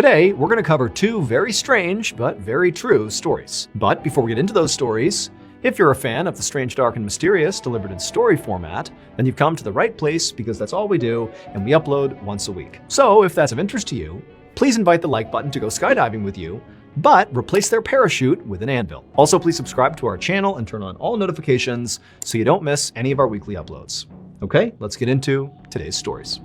Today, we're going to cover two very strange but very true stories. But before we get into those stories, if you're a fan of the Strange, Dark, and Mysterious delivered in story format, then you've come to the right place because that's all we do and we upload once a week. So if that's of interest to you, please invite the like button to go skydiving with you, but replace their parachute with an anvil. Also, please subscribe to our channel and turn on all notifications so you don't miss any of our weekly uploads. Okay, let's get into today's stories.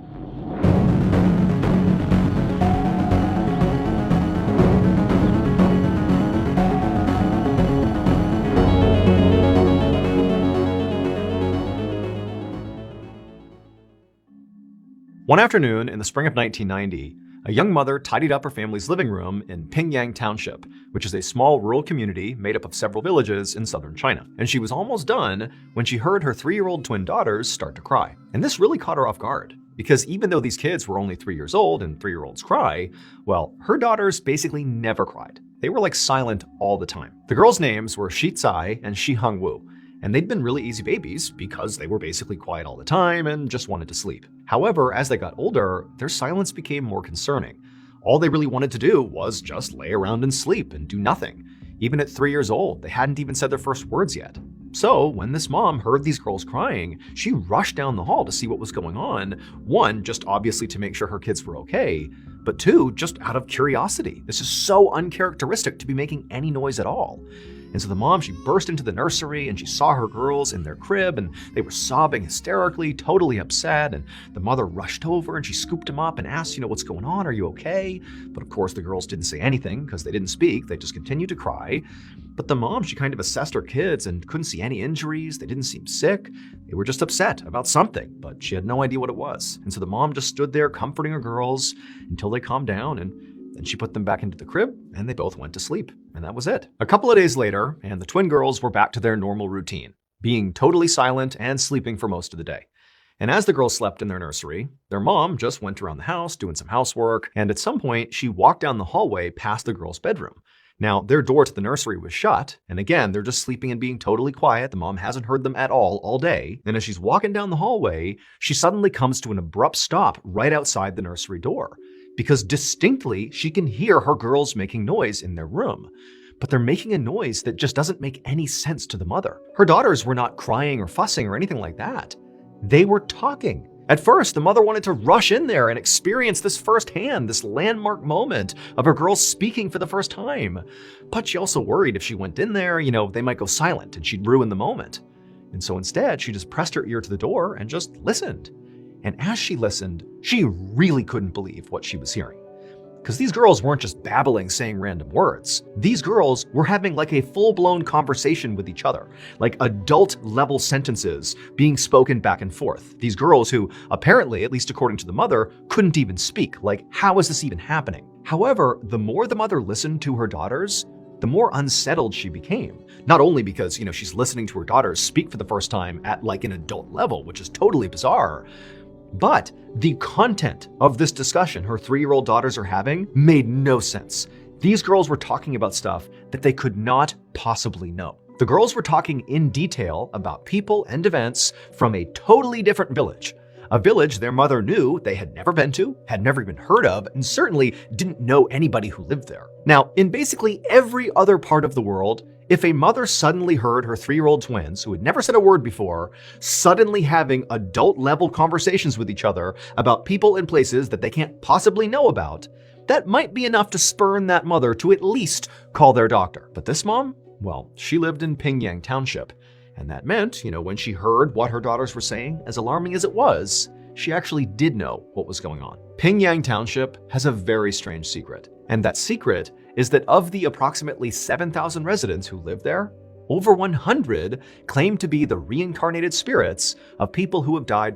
One afternoon in the spring of 1990, a young mother tidied up her family's living room in Pingyang Township, which is a small rural community made up of several villages in southern China. And she was almost done when she heard her 3-year-old twin daughters start to cry. And this really caught her off guard, because even though these kids were only 3 years old and 3-year-olds cry, well, her daughters basically never cried. They were like silent all the time. The girls' names were Shi Tsai and Shi Hongwu. And they'd been really easy babies because they were basically quiet all the time and just wanted to sleep. However, as they got older, their silence became more concerning. All they really wanted to do was just lay around and sleep and do nothing. Even at 3 years old, they hadn't even said their first words yet. So when this mom heard these girls crying, she rushed down the hall to see what was going on. One, just obviously to make sure her kids were okay, but two, just out of curiosity. This is so uncharacteristic to be making any noise at all. And so the mom, she burst into the nursery and she saw her girls in their crib and they were sobbing hysterically, totally upset. And the mother rushed over and she scooped them up and asked, what's going on? Are you okay? But of course the girls didn't say anything because they didn't speak. They just continued to cry. But the mom, she kind of assessed her kids and couldn't see any injuries. They didn't seem sick. They were just upset about something, but she had no idea what it was. And so the mom just stood there comforting her girls until they calmed down, and then she put them back into the crib and they both went to sleep. And that was it. A couple of days later, and the twin girls were back to their normal routine, being totally silent and sleeping for most of the day. And as the girls slept in their nursery, their mom just went around the house doing some housework. And at some point, she walked down the hallway past the girls' bedroom. Now, their door to the nursery was shut. And again, they're just sleeping and being totally quiet. The mom hasn't heard them at all day. And as she's walking down the hallway, she suddenly comes to an abrupt stop right outside the nursery door, because distinctly she can hear her girls making noise in their room. But they're making a noise that just doesn't make any sense to the mother. Her daughters were not crying or fussing or anything like that. They were talking. At first, the mother wanted to rush in there and experience this firsthand, this landmark moment of her girls speaking for the first time. But she also worried if she went in there, they might go silent and she'd ruin the moment. And so instead, she just pressed her ear to the door and just listened. And as she listened, she really couldn't believe what she was hearing. Because these girls weren't just babbling, saying random words. These girls were having like a full-blown conversation with each other, like adult-level sentences being spoken back and forth. These girls who apparently, at least according to the mother, couldn't even speak. Like, how is this even happening? However, the more the mother listened to her daughters, the more unsettled she became. Not only because, she's listening to her daughters speak for the first time at like an adult level, which is totally bizarre, but the content of this discussion her 3-year-old daughters are having made no sense. These girls were talking about stuff that they could not possibly know. The girls were talking in detail about people and events from a totally different village. A village their mother knew they had never been to, had never even heard of, and certainly didn't know anybody who lived there. Now, in basically every other part of the world, if a mother suddenly heard her 3-year-old twins, who had never said a word before, suddenly having adult-level conversations with each other about people and places that they can't possibly know about, that might be enough to spurn that mother to at least call their doctor. But this mom, well, she lived in Pingyang Township. And that meant, when she heard what her daughters were saying, as alarming as it was, she actually did know what was going on. Pingyang Township has a very strange secret. And that secret is that of the approximately 7,000 residents who live there, over 100 claim to be the reincarnated spirits of people who have died